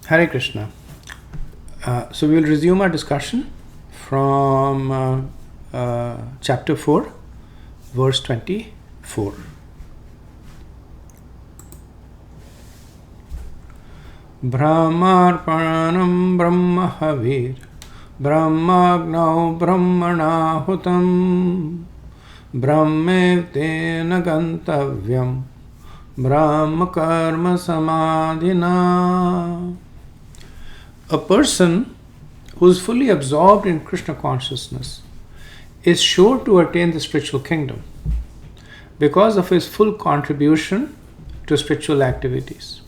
Hare Krishna. So we will resume our discussion from chapter 4, verse 24. Brahmarpanam brahmahavir brahmagnau brahmanahutam brahmevtena gantavyam brahma karma samadhina. A person who is fully absorbed in Krishna consciousness is sure to attain the spiritual kingdom because of his full contribution to spiritual activities,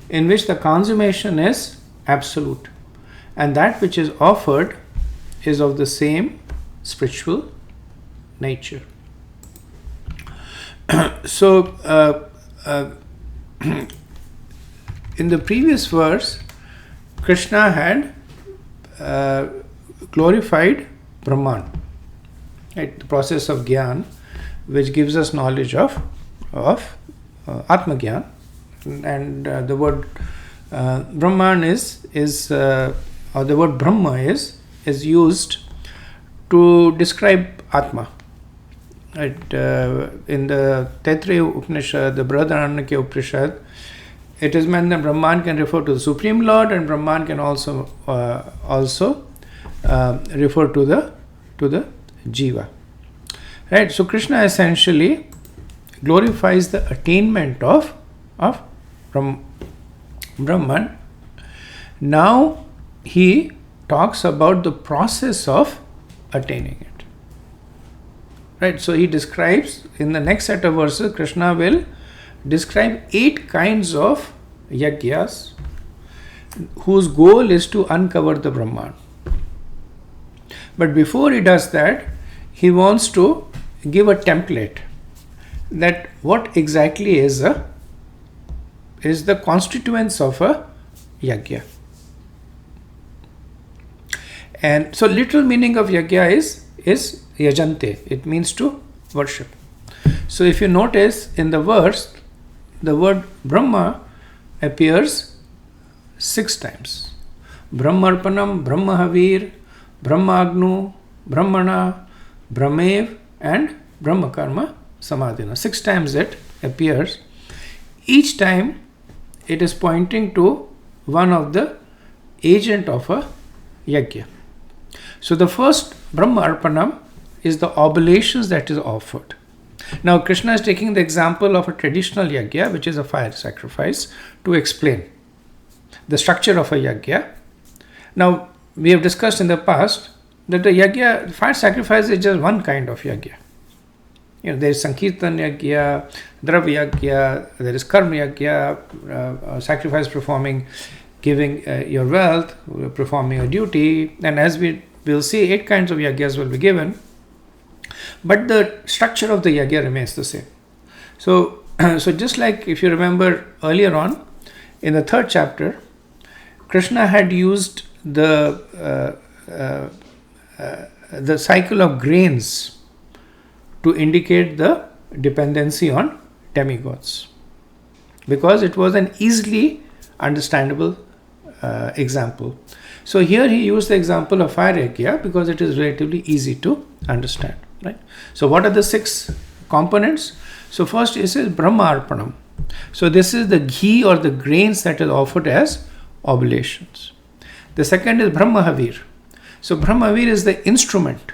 in which the consummation is absolute and that which is offered is of the same spiritual nature. So, in the previous verse, Krishna had glorified Brahman, right? The process of Gyan, which gives us knowledge of Atma Gyan, and the word Brahman or the word Brahma is used to describe Atma. Right? In the Taittiriya Upanishad, the Brihadaranyaka Upanishad, it is meant that Brahman can refer to the Supreme Lord, and Brahman can also refer to the Jiva. Right? So Krishna essentially glorifies the attainment of Brahman. Now he talks about the process of attaining it. Right? So he describes, in the next set of verses, Krishna will describe 8 kinds of yagyas whose goal is to uncover the Brahman. But before he does that, he wants to give a template that what exactly is the constituents of a yagya. And so literal meaning of yagya is yajante. It means to worship. So if you notice in the verse, the word Brahma appears 6 times. Brahmarpanam, Brahmahavir, Brahmagnu, Brahmana, Brahmev, and Brahmakarma Samadhina. 6 times it appears. Each time it is pointing to one of the agent of a yajna. So the first Brahma Arpanam is the oblations that is offered. Now Krishna is taking the example of a traditional yajna, which is a fire sacrifice, to explain the structure of a yajna. Now we have discussed in the past that the yajna, fire sacrifice, is just one kind of yajna. There is Sankirtan yajna, Dravya yajna, there is Karma yajna, sacrifice performing, giving your wealth, performing a duty, and as we will see, 8 kinds of yajnas will be given, but the structure of the yajna remains the same. So just like if you remember earlier on, in the 3rd chapter, Krishna had used the cycle of grains to indicate the dependency on demigods, because it was an easily understandable example. So here he used the example of fire yajna because it is relatively easy to understand. Right? So what are the 6 components? So first is Brahma Arpanam. So this is the ghee or the grains that is offered as oblations. The second is Brahmahavir. So Brahmahavir is the instrument.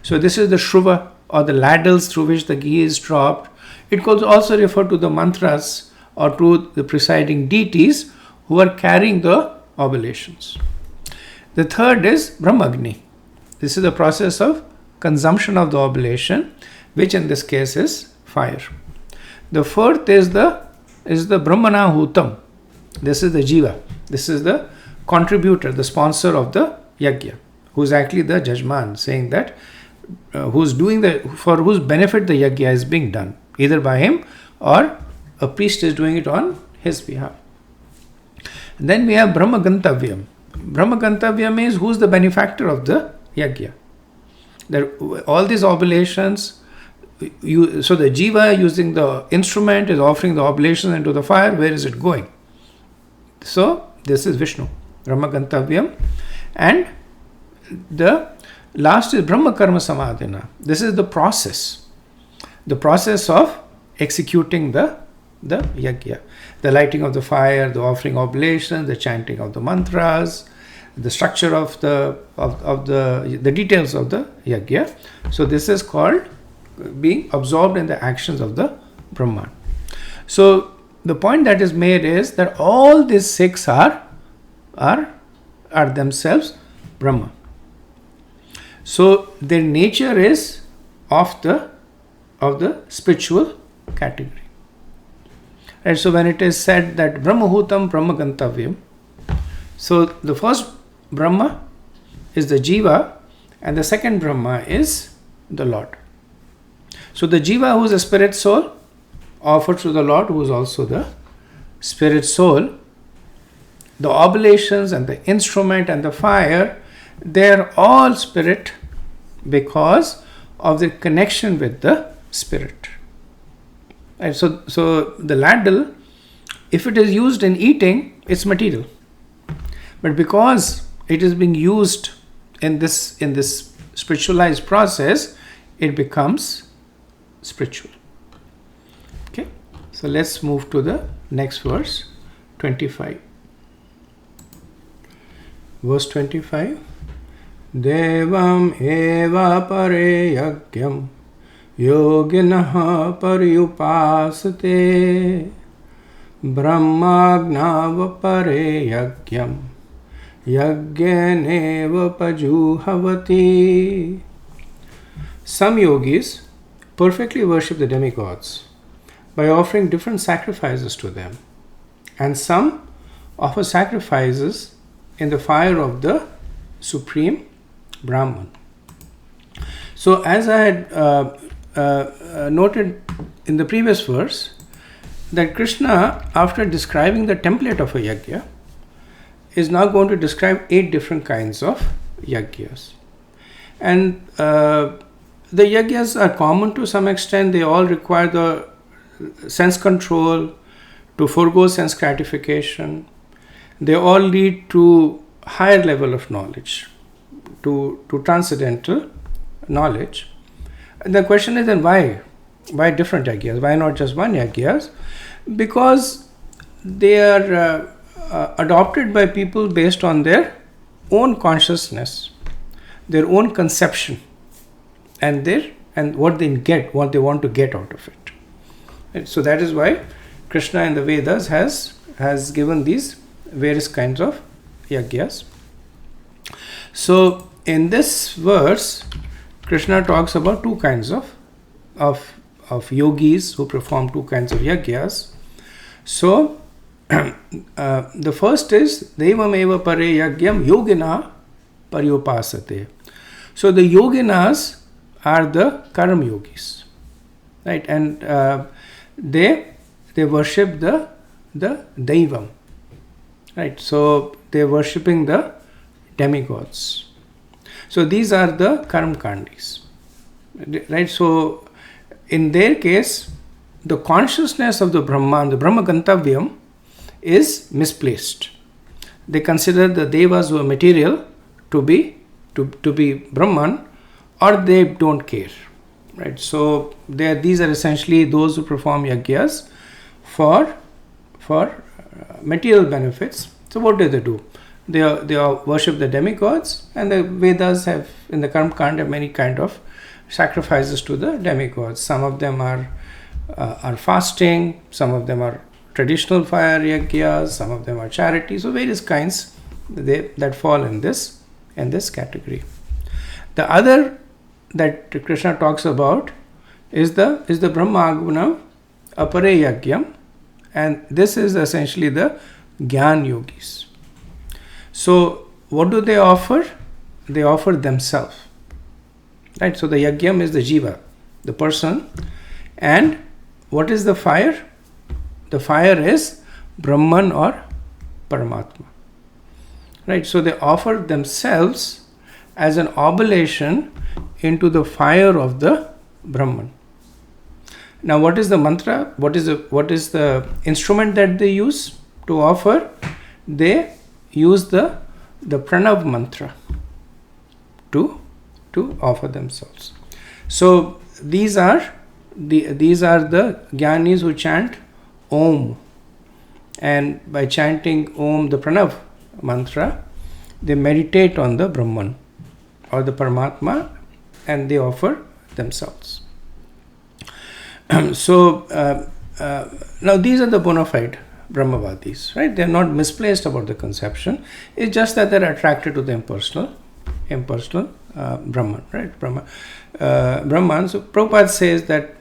So this is the shruva or the ladles through which the ghee is dropped. It could also refer to the mantras or to the presiding deities who are carrying the oblations. The third is Brahmagni. This is the process of consumption of the oblation, which in this case is fire. The fourth is the Brahmana Hutam. This is the Jiva. This is the contributor, the sponsor of the yajna, who is actually the judgman, saying that for whose benefit the yajna is being done, either by him or a priest is doing it on his behalf. And then we have Brahma Gantavyam. Brahma Gantavyam is who is the benefactor of the yajna. All these oblations, so the jiva using the instrument is offering the oblation into the fire. Where is it going? So This is Vishnu, Brahma Gantavyam. And the last is Brahma Karma Samadhina. This is the process of executing the yajna, the lighting of the fire, the offering oblations, the chanting of the mantras, the structure of the details of the yajna. So this is called being absorbed in the actions of the Brahman. So the point that is made is that all these six are themselves Brahma. So their nature is of the spiritual category. Right, so when it is said that Brahmahutam Brahma Gantavyam, so the first Brahma is the Jiva and the second Brahma is the Lord. So the Jiva, who is a spirit soul, offered to the Lord, who is also the spirit soul. The oblations and the instrument and the fire, they are all spirit because of the connection with the spirit. Right, so the ladle, if it is used in eating, it's material. But because it is being used in this spiritualized process, it becomes spiritual. Okay, so let's move to the next verse, 25. Verse 25. Devam eva pare yagyam yoginah paryupasate brahmagnav pare yagyam yagyaneva pajuhavati. Some yogis perfectly worship the demigods by offering different sacrifices to them, and some offer sacrifices in the fire of the Supreme Brahman. So as I had noted in the previous verse, that Krishna, after describing the template of a yajna, is now going to describe 8 different kinds of yajnas. And the yajnas are common to some extent. They all require the sense control, to forego sense gratification. They all lead to higher level of knowledge, to transcendental knowledge. And the question is then why different yajnas? Why not just one yajnas? Because they are adopted by people based on their own consciousness, their own conception, and what they want to get out of it. And so that is why Krishna in the Vedas has given these various kinds of yajnas. So in this verse, Krishna talks about 2 kinds of yogis who perform 2 kinds of yajnas. So the first is Devam eva pare yagyam yogina paryupasate. So the yoginas are the karma yogis, right? And they worship the Devam, right? So they are worshipping the demigods. So these are the karma kandis, right? So in their case, the consciousness of the Brahman, the Brahma Gantavyam, is misplaced. They consider the devas who are material to be Brahman, or they don't care, right? So these are essentially those who perform yajnas for material benefits. So what do? They worship the demigods, and the Vedas have, in the Karma Kanda, many kind of sacrifices to the demigods. Some of them are fasting, some of them are traditional fire yajnas, some of them are charity. So various kinds that fall in this category. The other that Krishna talks about is the Brahmaguna apare yajnam, and this is essentially the Gyan yogis. So what do they offer? They offer themselves, right? So the yajnam is the jiva, the person, and what is the fire? The fire is Brahman or Paramatma, right? So they offer themselves as an oblation into the fire of the Brahman. Now what is the mantra? What is the instrument that they use to offer? They use the pranav mantra to offer themselves. So these are the jnanis who chant Om, and by chanting Om, the pranav mantra, they meditate on the Brahman or the Paramatma, and they offer themselves. So now these are the bona fide Brahmavadis, right? They are not misplaced about the conception. It's just that they are attracted to the impersonal Brahman, right? Brahman. So Prabhupada says that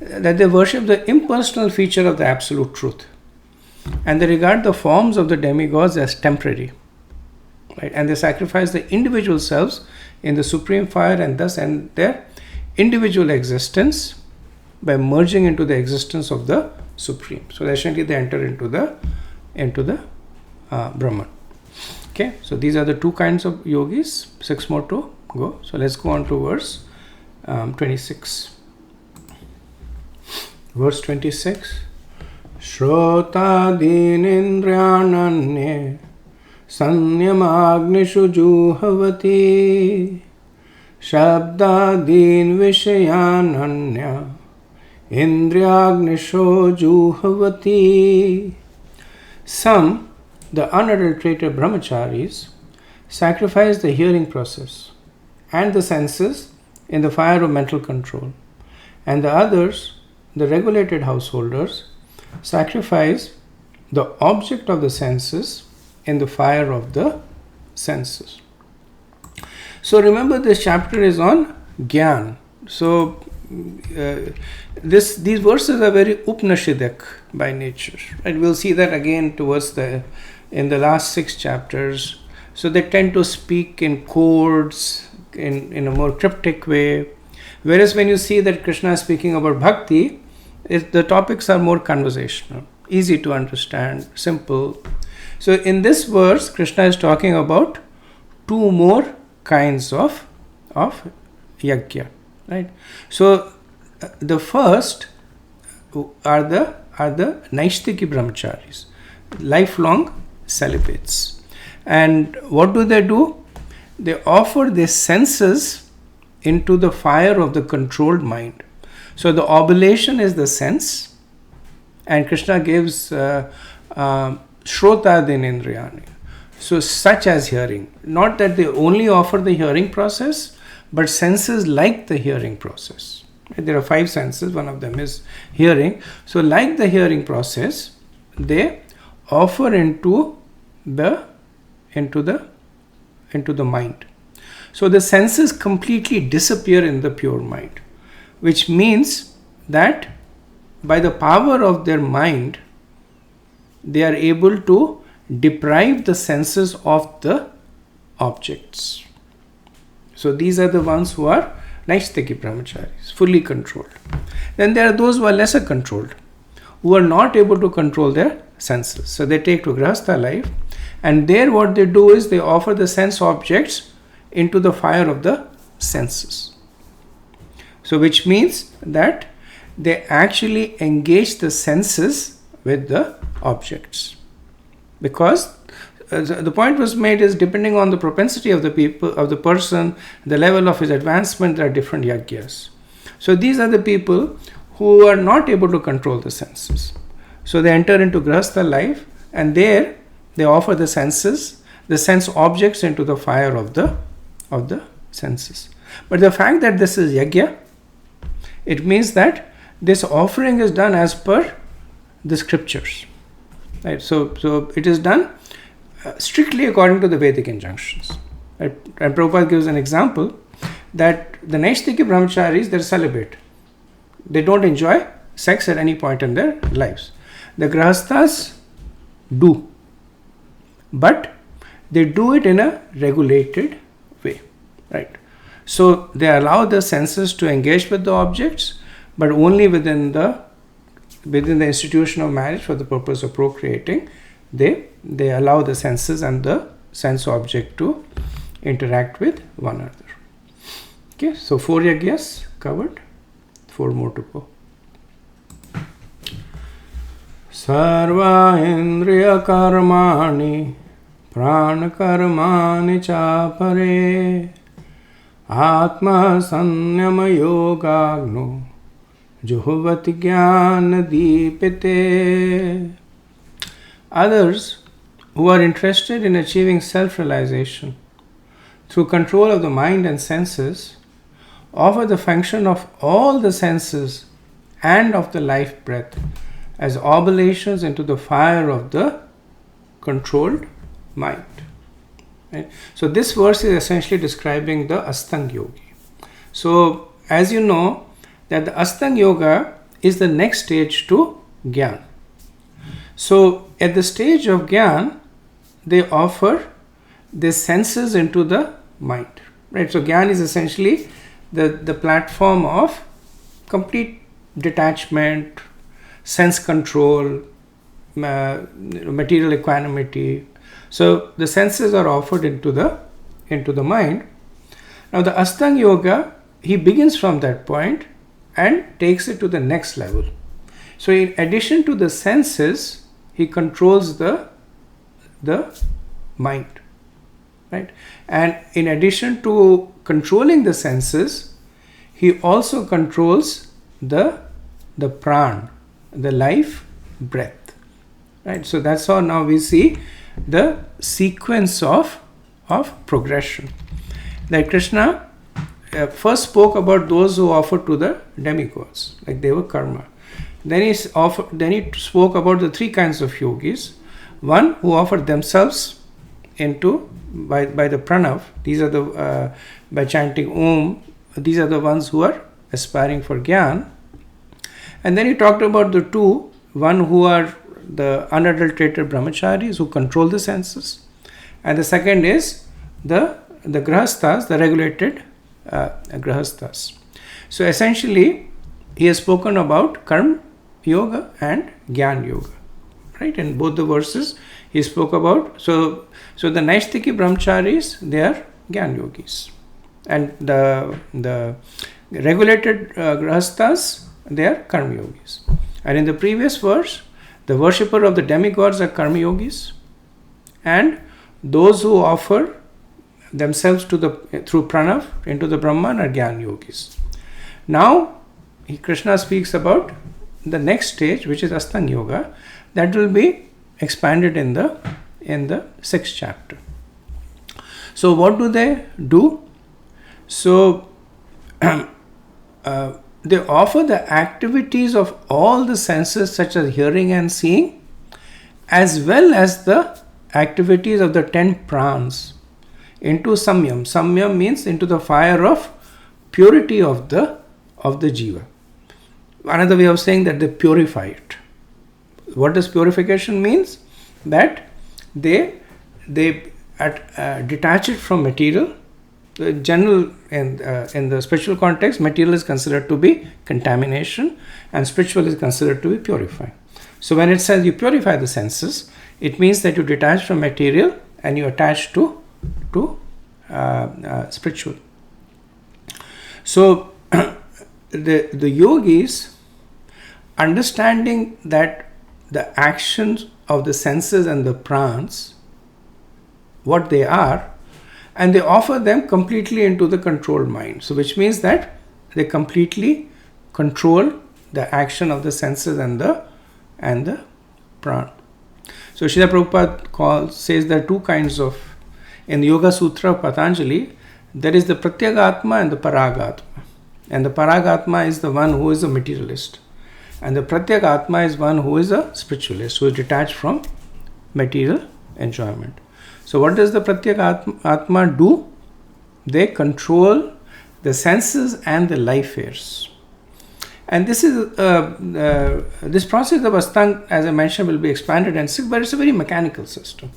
they worship the impersonal feature of the absolute truth, and they regard the forms of the demigods as temporary, right? And they sacrifice the individual selves in the supreme fire, and thus end their individual existence by merging into the existence of the Supreme. So essentially they enter into the Brahman. Okay, so these are the two kinds of yogis. 6 more to go. So let's go on to verse 26. Verse 26. Shrota dinindryananye sanyamagnishu juhavati shabda din vishayananya Indriyagnisho juhavati. Some, the unadulterated brahmacharis, sacrifice the hearing process and the senses in the fire of mental control, and the others, the regulated householders, sacrifice the object of the senses in the fire of the senses. So remember, this chapter is on Gyan. So these verses are very Upanishadic by nature, and we'll see that again towards in the last 6 chapters. So they tend to speak in chords, in a more cryptic way, whereas when you see that Krishna is speaking about bhakti, the topics are more conversational, easy to understand, simple. So in this verse, Krishna is talking about 2 more kinds of yajna. Right. So the first are the Naishtiki brahmacharis, lifelong celibates. And what do? They offer their senses into the fire of the controlled mind. So the oblation is the sense, and Krishna gives Shrota dinindriyani. So such as hearing. Not that they only offer the hearing process, but senses like the hearing process. There are 5 senses, one of them is hearing. So like the hearing process, they offer into the mind. So the senses completely disappear in the pure mind, which means that by the power of their mind, they are able to deprive the senses of the objects. So these are the ones who are Naishtiki brahmacharis, fully controlled. Then there are those who are lesser controlled, who are not able to control their senses. So they take to Grihastha life, and there what they do is they offer the sense objects into the fire of the senses. So which means that they actually engage the senses with the objects. Because the point was made is depending on the propensity of the person, the level of his advancement, there are different yajnas. So these are the people who are not able to control the senses. So they enter into Grihastha life, and there they offer the senses, the sense objects into the fire of the senses. But the fact that this is yajna, it means that this offering is done as per the scriptures. Right? So it is done strictly according to the Vedic injunctions. Right? And Prabhupada gives an example that the Naishtiki brahmacharis, they're celibate. They don't enjoy sex at any point in their lives. The Grihasthas do. But they do it in a regulated way. Right? So they allow the senses to engage with the objects, but only within the institution of marriage for the purpose of procreating. They allow the senses and the sense object to interact with one another. Okay, so 4 yajnas covered, 4 more to go. Sarva indriya karmani prana karmani chapare atma sanyama yogagno juhvati jnana deepite. Others who are interested in achieving self-realization through control of the mind and senses offer the function of all the senses and of the life breath as oblations into the fire of the controlled mind. Right? So this verse is essentially describing the Astang Yogi. So as you know that the Astang Yoga is the next stage to Gyan. So at the stage of Gyan, they offer the senses into the mind. Right? So Gyan is essentially the platform of complete detachment, sense control, material equanimity. So the senses are offered into the mind. Now the Astang Yoga, he begins from that point and takes it to the next level. So in addition to the senses, he controls the mind, right? And in addition to controlling the senses, he also controls the pran, the life breath, right? So that's how now we see the sequence of progression. Like Krishna first spoke about those who offered to the demigods, like they were karma. Then he spoke about the three kinds of yogis. One who offered themselves into by the pranav. These are the by chanting Om. These are the ones who are aspiring for Gyan. And then he talked about the two. One who are the unadulterated brahmacharis who control the senses, and the second is the grahasthas, the regulated grahasthas. So essentially, he has spoken about karma yoga and Gyan yoga, right? In both the verses, he spoke about so the Naistiki brahmacharis, they are Gyan yogis, and the regulated grahasthas, they are karma yogis. And in the previous verse, the worshipper of the demigods are karma yogis, and those who offer themselves through pranav into the Brahman are Gyan yogis. Now Krishna speaks about the next stage, which is Astang Yoga, that will be expanded in the sixth chapter. So what do they do? So they offer the activities of all the senses such as hearing and seeing, as well as the activities of the 10 prans into samyam. Samyam means into the fire of purity of the jiva. Another way of saying that they purify it. What does purification means? That they detach it from material. In general, in the spiritual context, material is considered to be contamination, and spiritual is considered to be purifying. So when it says you purify the senses, it means that you detach from material and you attach to spiritual. So the yogis, understanding that the actions of the senses and the prans, what they are, and they offer them completely into the controlled mind. So which means that they completely control the action of the senses and the pran. So Srila Prabhupada says there are two kinds of, in the Yoga Sutra of Patanjali, there is the Pratyagatma and the Paragatma. And the Paragatma is the one who is a materialist. And the Pratyagatma is one who is a spiritualist, who is detached from material enjoyment. So what does the Pratyagatma do? They control the senses and the life airs. And this is this process of Astang, as I mentioned, will be expanded and sick, but it's a very mechanical system,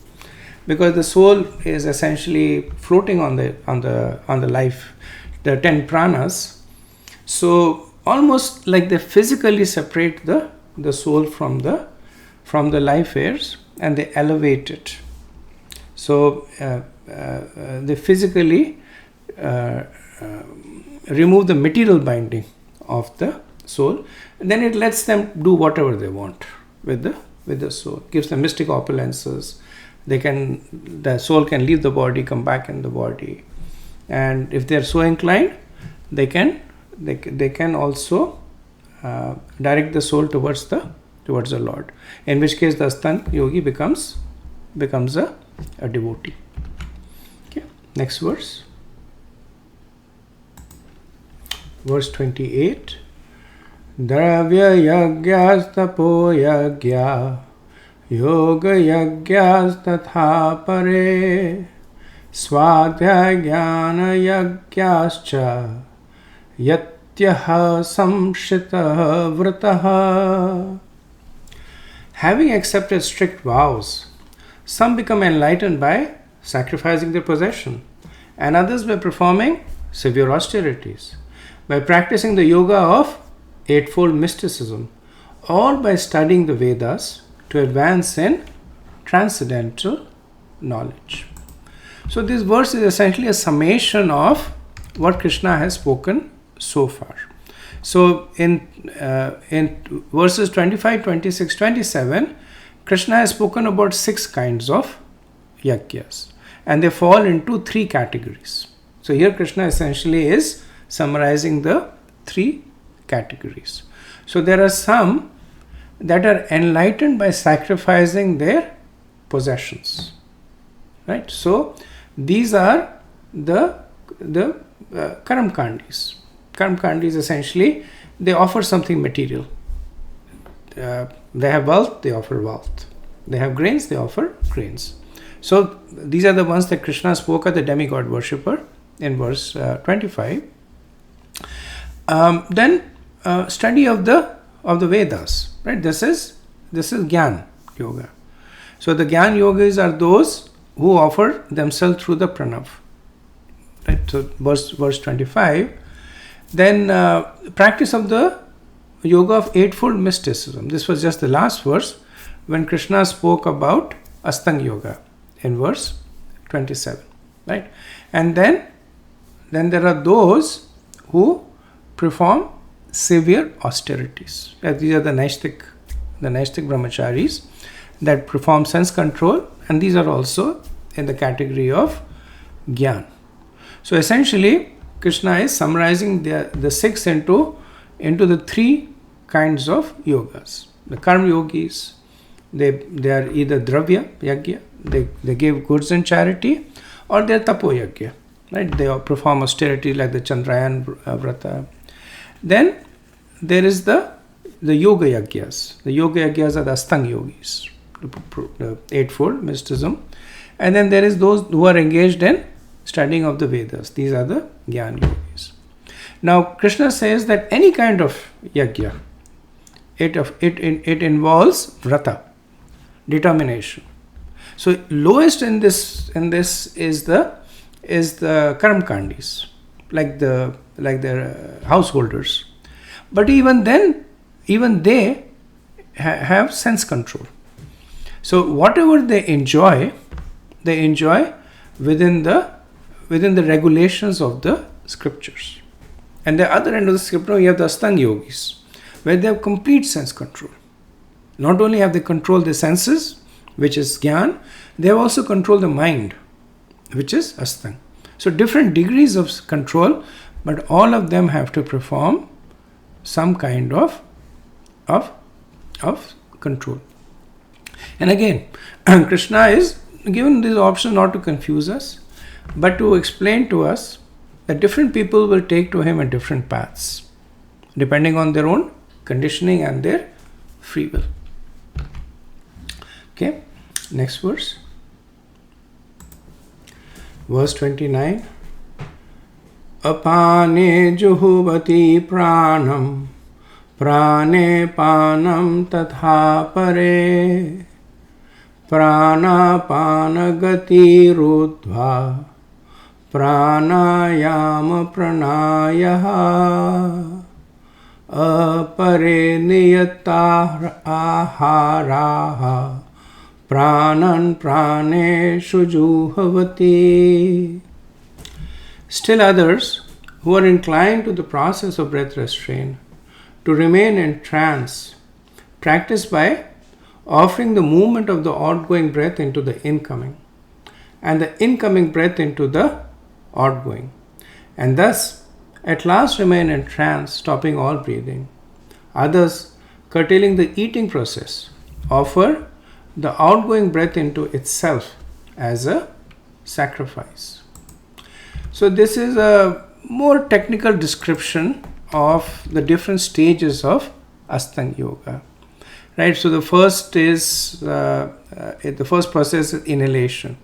because the soul is essentially floating on the life, the 10 pranas. So almost like they physically separate the soul from the life airs, and they elevate it. So they physically remove the material binding of the soul, and then it lets them do whatever they want with the soul. Gives them mystic opulences, the soul can leave the body, come back in the body, and if they are so inclined, they can also direct the soul towards the Lord. In which case, the Astang yogi becomes a devotee. Okay, next verse. Verse 28. Dravya yagyas tapo yagya yoga yagyas tatha pare swadhyaya jnana yagyascha yatyaha samshita vrataha. Having accepted strict vows, some become enlightened by sacrificing their possession, and others by performing severe austerities, by practicing the yoga of eightfold mysticism, or by studying the Vedas to advance in transcendental knowledge. So this verse is essentially a summation of what Krishna has spoken so far. So in verses 25, 26, 27, Krishna has spoken about 6 kinds of yagyas, and they fall into 3 categories. So here Krishna essentially is summarizing the 3 categories. So there are some that are enlightened by sacrificing their possessions, right? So these are the karamkandis. Karamkandis essentially, they offer something material. They have wealth, they offer wealth. They have grains, they offer grains. So these are the ones that Krishna spoke of the demigod worshipper in verse 25. Then study of the Vedas, right? This is Gyan Yoga. So the Gyan Yogis are those who offer themselves through the pranav, right? So verse 25. Then practice of the yoga of eightfold mysticism. This was just the last verse when Krishna spoke about Astang Yoga in verse 27, right? And then there are those who perform severe austerities. These are the Naistik brahmacharis that perform sense control, and these are also in the category of Gyan. So essentially, Krishna is summarizing the 6 into the 3 kinds of yogas. The karma yogis, they are either dravya yagya, they give goods in charity, or they are tapo yagya, right? They perform austerity like the Chandrayan vrata. Then there is the yoga yagyas. The yoga yagyas are the Astang yogis, the eightfold mysticism. And then there is those who are engaged in studying of the Vedas. These are the Gyan yogis. Now Krishna says that any kind of yagya, it involves vrata, determination. So lowest in this is the karamkandis, like their householders. But even they have sense control. So whatever they enjoy within the regulations of the scriptures. And the other end of the scripture, you have the Astang yogis, where they have complete sense control. Not only have they controlled the senses, which is Gyan, they have also controlled the mind, which is Astang. So different degrees of control, but all of them have to perform some kind of control. And again, Krishna is given this option not to confuse us, but to explain to us that different people will take to him at different paths, depending on their own conditioning and their free will. Okay, next verse. Verse 29. Apane juhuvati pranam, prane panam tatha pare, prana panagati rudva, pranayama pranayaha, apare niyata aharaha, pranan praneshu juhavati. Still others who are inclined to the process of breath restraint, to remain in trance, practice by offering the movement of the outgoing breath into the incoming, and the incoming breath into the outgoing, and thus at last remain in trance, stopping all breathing. Others, curtailing the eating process, offer the outgoing breath into itself as a sacrifice. So this is a more technical description of the different stages of Astanga Yoga. Right, so the first is the first process is inhalation.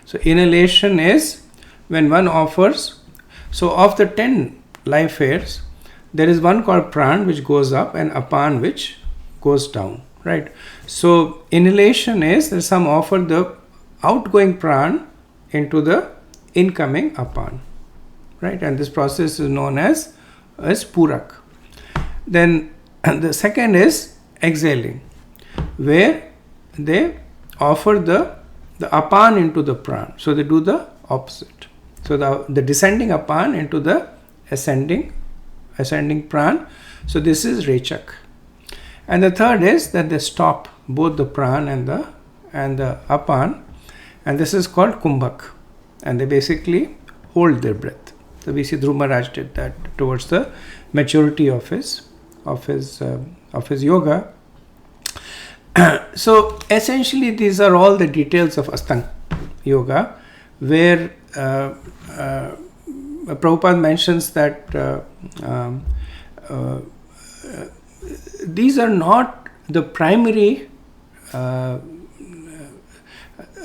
So inhalation is when one offers. So of the 10 life airs, there is one called pran which goes up and apan which goes down. Right. So inhalation is that some offer the outgoing pran into the incoming apan. Right, and this process is known as purak. Then the second is exhaling, where they offer the apan into the pran. So they do the opposite. So the descending apan into the ascending pran. So this is rechak. And the third is that they stop both the pran and the apan, and this is called kumbhak. And they basically hold their breath. So we see Dhruv Maharaj did that towards the maturity of his yoga. So essentially these are all the details of Astanga Yoga, where Prabhupada mentions that these are not the primary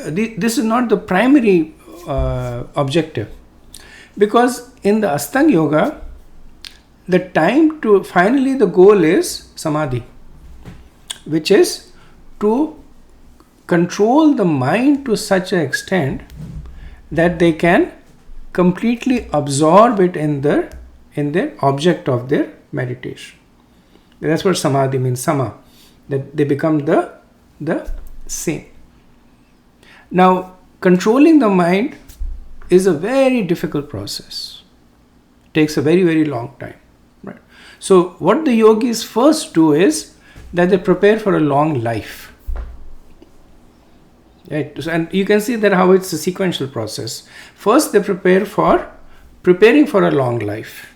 this is not the primary objective, because in the Astanga Yoga, the time to finally the goal is samadhi, which is to control the mind to such an extent that they can completely absorb it in their object of their meditation. That's what samadhi means, sama, that they become the same. Now, controlling the mind is a very difficult process. It takes a very, very long time. Right? So, what the yogis first do is that they prepare for a long life. Right? And you can see that how it's a sequential process. First, they preparing for a long life.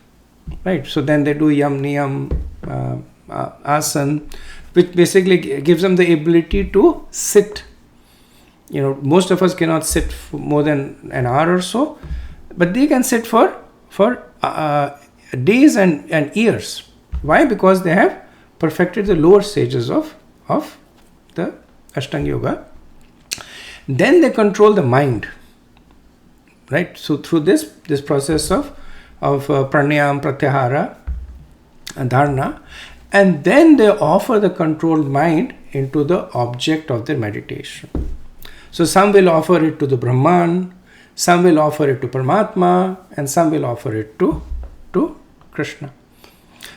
Right? So then they do yam, niyam, asan, which basically gives them the ability to sit. Most of us cannot sit for more than an hour or so, but they can sit for days and years. Why? Because they have perfected the lower stages of the Ashtanga Yoga. Then they control the mind. Right? So through this process of pranayam, pratyahara, and dharana, and then they offer the controlled mind into the object of their meditation. So some will offer it to the Brahman, some will offer it to Paramatma, and some will offer it to Krishna.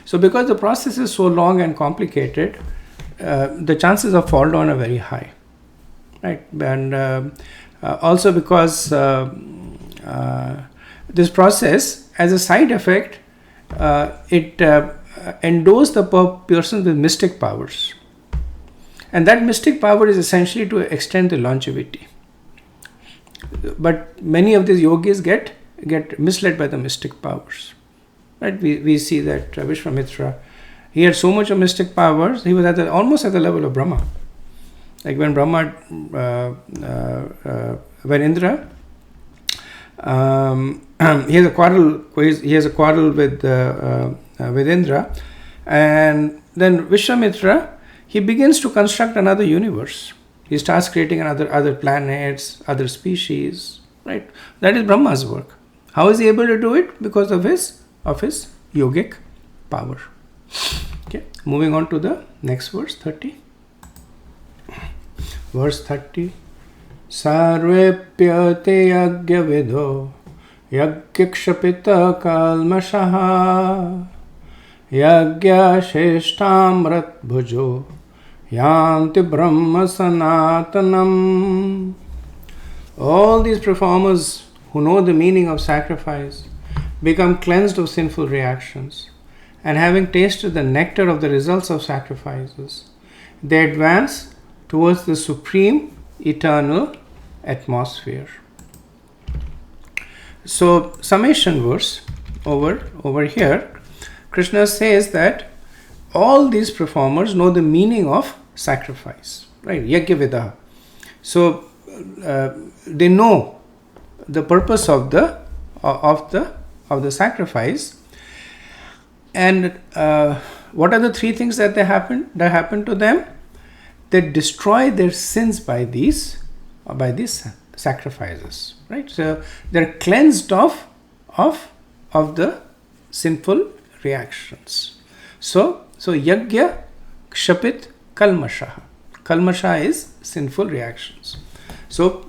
So because the process is so long and complicated, the chances of fall down are very high. Right? And also because this process, as a side effect, it endows the person with mystic powers. And that mystic power is essentially to extend the longevity. But many of these yogis get misled by the mystic powers. Right? We see that Vishwamitra, he had so much of mystic powers, he was almost at the level of Brahma. Like when when Indra, he has a quarrel with Indra, and then Vishwamitra, he begins to construct another universe. He starts creating other planets, other species. Right? That is Brahma's work. How is he able to do it? Because of his yogic power. Okay. Moving on to the next verse, 30. Verse 30. Sarvepya te yagya vidho yagyakshapita kalmashaha yagya sheshtamrat bhujo yanti brahma sanatanam. All these performers who know the meaning of sacrifice become cleansed of sinful reactions, and having tasted the nectar of the results of sacrifices, they advance towards the supreme eternal atmosphere. So, summation verse over here, Krishna says that all these performers know the meaning of sacrifice, right? Yajna Vidaha. So they know the purpose of the sacrifice, and what are the three things that happen to them? They destroy their sins by these sacrifices, right? So they're cleansed of the sinful reactions. So yajna kshapit kalmasha. Kalmasha is sinful reactions. So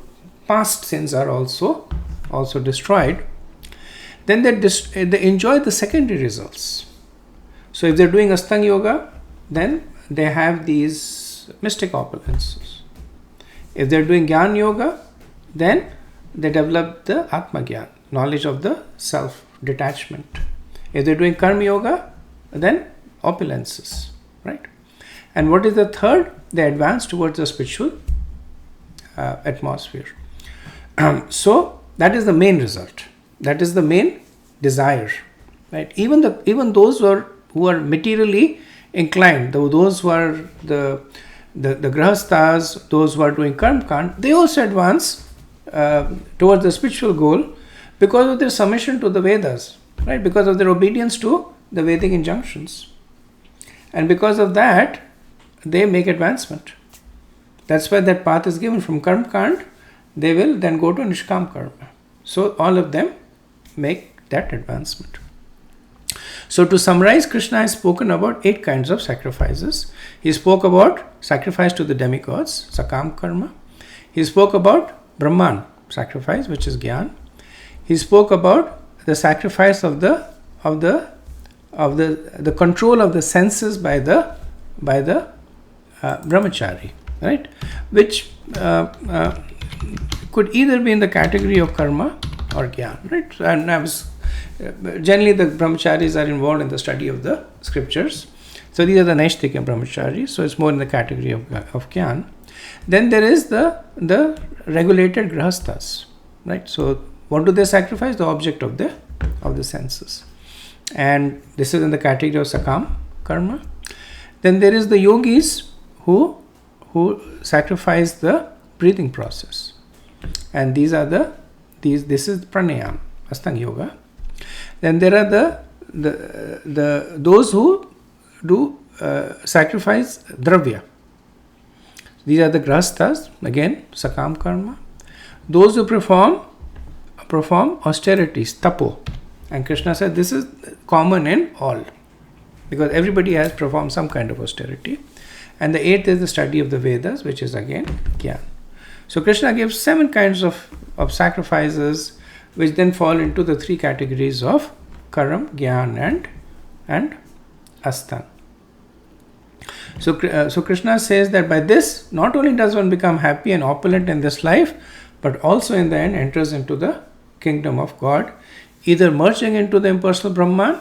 past sins are also destroyed. Then they enjoy the secondary results. So if they're doing Astanga Yoga, then they have these mystic opulences. If they're doing Jnana Yoga, then they develop the Atma Jnana, knowledge of the self, detachment. If they're doing Karma Yoga, then opulences, right? And what is the third? They advance towards the spiritual atmosphere. So that is the main result. That is the main desire, right? Even those who are materially inclined, those who are the grahasthas, those who are doing karma, they also advance towards the spiritual goal because of their submission to the Vedas, right? Because of their obedience to the Vedic injunctions, and because of that, they make advancement. That's why that path is given from karma kand. They will then go to nishkam karma. So all of them make that advancement. So to summarize, Krishna has spoken about 8 kinds of sacrifices. He spoke about sacrifice to the demigods, sakam karma. He spoke about Brahman sacrifice, which is Gyan. He spoke about the sacrifice of the control of the senses by the brahmachari, right? Which could either be in the category of karma or Gyan, right? And generally the brahmacharis are involved in the study of the scriptures. So these are the Naishtika brahmacharis. So it's more in the category of Gyan. Then there is the regulated grahasthas, right? So what do they sacrifice? The object of the senses. And this is in the category of sakam karma. Then there is the yogis who sacrifice the breathing process. And this is pranayam, Astanga Yoga. Then there are those who do sacrifice dravya. These are the grahasthas, again sakam karma. Those who perform austerities, tapo. And Krishna said this is common in all, because everybody has performed some kind of austerity. And the 8th is the study of the Vedas, which is again Gyan. So Krishna gives 7 kinds of sacrifices, which then fall into the 3 categories of Karam, Gyan and Astan. So Krishna says that by this, not only does one become happy and opulent in this life, but also in the end enters into the kingdom of God, either merging into the impersonal Brahman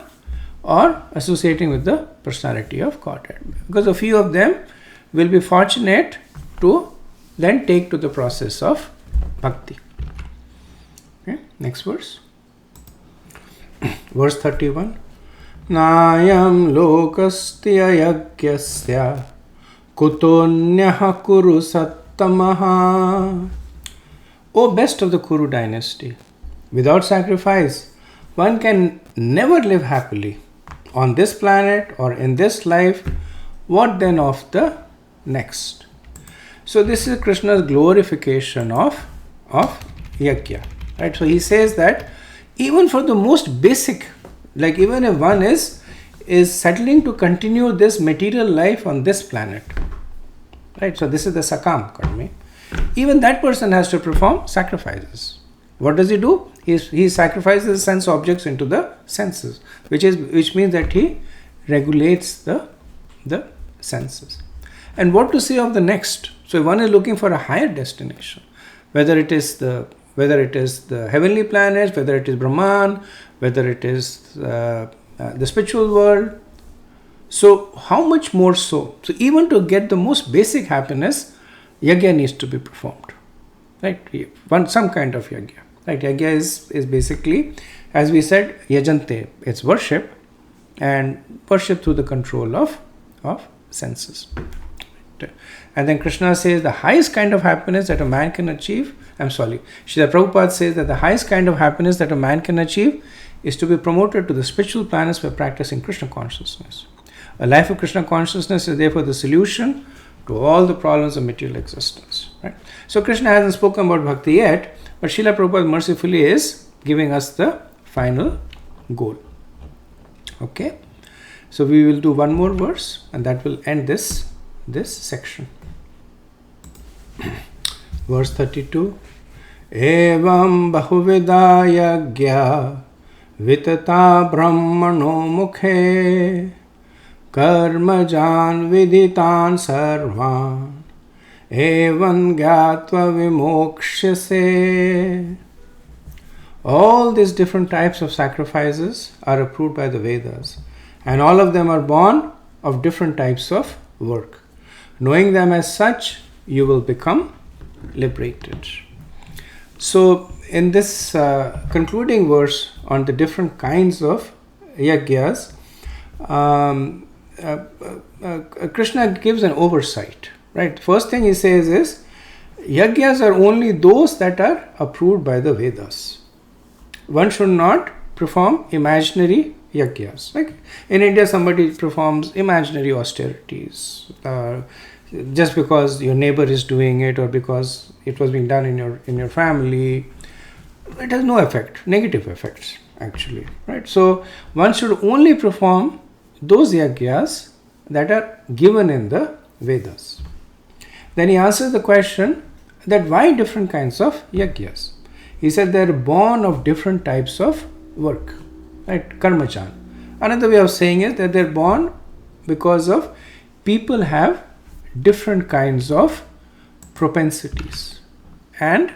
or associating with the personality of Godhead. Because a few of them will be fortunate to then take to the process of bhakti. Okay, next verse. Verse 31. Nayam lokastya yagyasya kutonyaha kuru sattamaha. O best of the Kuru dynasty, without sacrifice, one can never live happily on this planet or in this life. What then of the next? So this is Krishna's glorification of yajna, right? So he says that even for the most basic, like even if one is settling to continue this material life on this planet, right? So this is the sakam karma. Even that person has to perform sacrifices. What does he do? He sacrifices sense objects into the senses, which means that he regulates the senses. And what to say of the next? So if one is looking for a higher destination, whether it is the heavenly planets, whether it is Brahman, whether it is the spiritual world. So how much more so? So even to get the most basic happiness, yajna needs to be performed. Right? Some kind of yajna. Right? Yajna is basically, as we said, yajante, it's worship, and worship through the control of senses. Right? And then Krishna says the highest kind of happiness that a man can achieve, Srila Prabhupada says that the highest kind of happiness that a man can achieve is to be promoted to the spiritual planets by practicing Krishna consciousness. A life of Krishna consciousness is therefore the solution to all the problems of material existence. Right? So Krishna hasn't spoken about bhakti yet, but Srila Prabhupada mercifully is giving us the final goal. Okay? So we will do one more verse and that will end this section. Verse 32. Evam bahuvida yagya vitata brahmano mukhe karmajan viditan sarvan evam gyatva vimokshase. All these different types of sacrifices are approved by the Vedas, and all of them are born of different types of work. Knowing them as such, you will become liberated. So, in this concluding verse on the different kinds of yagyas, Krishna gives an oversight. Right? First thing he says is, yagyas are only those that are approved by the Vedas. One should not perform imaginary yagyas. Like in India, somebody performs imaginary austerities just because your neighbor is doing it or because it was being done in your family. It has no effect, negative effects actually. Right? So one should only perform those yagyas that are given in the Vedas. Then he answers the question that why different kinds of yagyas? He said they are born of different types of work. Right? Karmachan. Another way of saying is that they are born because of people have different kinds of propensities. And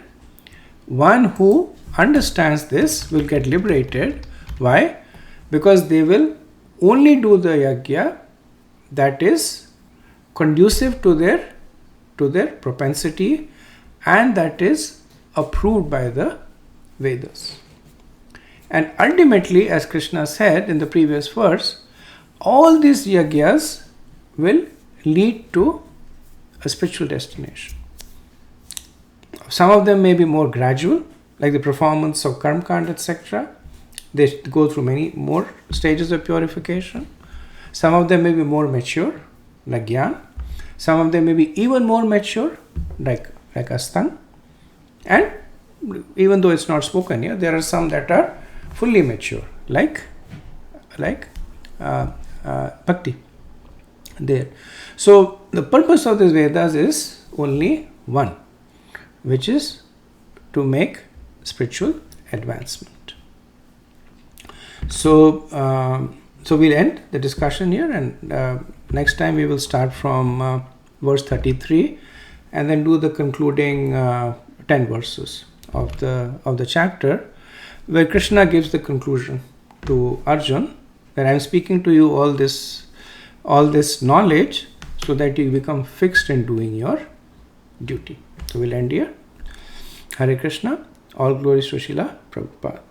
one who understands this will get liberated. Why? Because they will only do the yajna that is conducive to their propensity and that is approved by the Vedas. And ultimately, as Krishna said in the previous verse, all these yajnas will lead to a spiritual destination. Some of them may be more gradual, like the performance of karma kanda, etc. They go through many more stages of purification. Some of them may be more mature, like Gyan. Some of them may be even more mature, like Astang. And even though it's not spoken here, there are some that are fully mature, like Bhakti. There. So the purpose of this Vedas is only one, which is to make spiritual advancement. So we'll end the discussion here, and next time we will start from verse 33 and then do the concluding 10 verses of the chapter, where Krishna gives the conclusion to Arjun that I am speaking to you all this knowledge so that you become fixed in doing your duty. So we'll end here. Hare Krishna. All glories to Srila Prabhupada.